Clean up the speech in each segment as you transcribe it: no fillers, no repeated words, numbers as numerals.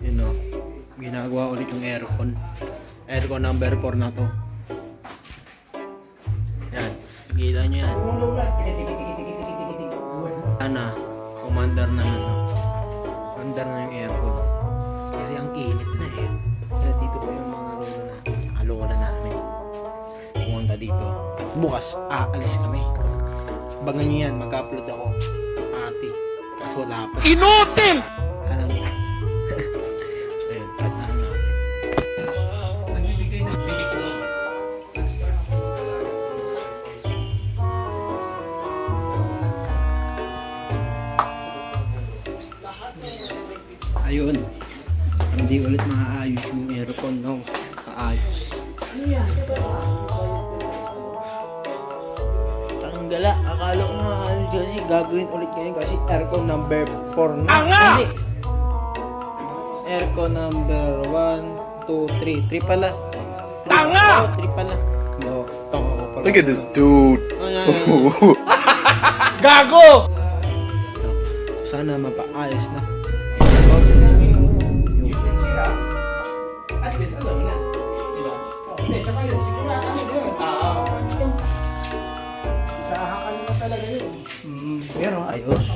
Yun o. Ginagawa ulit yung aircon. Aircon number 4 na to. Yan. Kita nyo yan. Sana, commander na ano. Commander na yung aircon. Kasi ang init na eh. Kaya dito po yung mga lolo na alola namin. Pumunta dito. At bukas, aalis kami. Abangan nyo yan, mag-upload ako. Ate. Kaso wala pa. Inutil! Alam mo. So yun, cut na lang natin. Ayun. Hindi ulit maaayos yung aircon, no? Kaayos. Tanggala, akala ko maaayos kasi gagawin ulit ngayon kasi aircon number 4 na. Hindi. Aircon number 1, 2, 3. 3 pala. Tanga! 3 pala. No, tanga ko pala. Look at this dude. Gago! Sana mapaayos na. Pero ayos.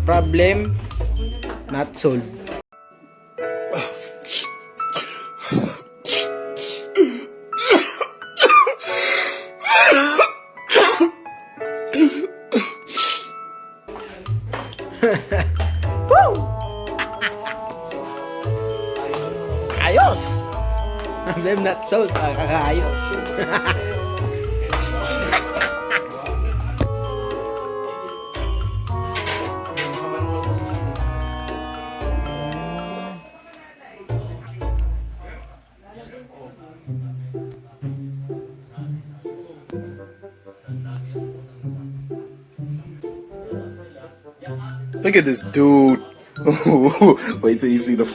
Problem not solved. Ayos! Problem not solved. Kakayos. Look at this dude. Wait till you see the.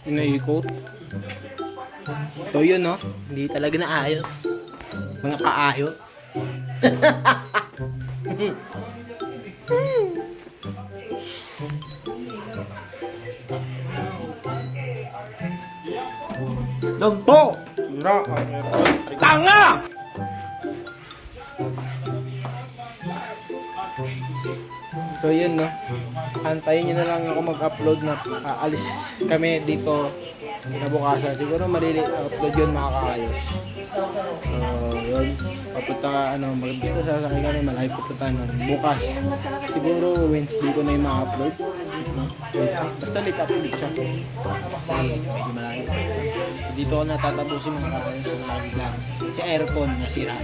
Inaikot. So yun no, hindi talaga naayos. Mga kaayos. Dampo! Tanga! So yun no, antayin nyo na lang ako mag-upload na aalis kami dito kinabukasan. Siguro upload yun makakaayos. So yun, papunta mag-gusto sa akin kami, malaki pupunta nun. Bukas, siguro Wednesday ko na yung ma-upload. Basta late upload siya. Kasi medyo malayo. Dito ako natatapusin mga kakayos sa mga vlog. Si aircon nasira.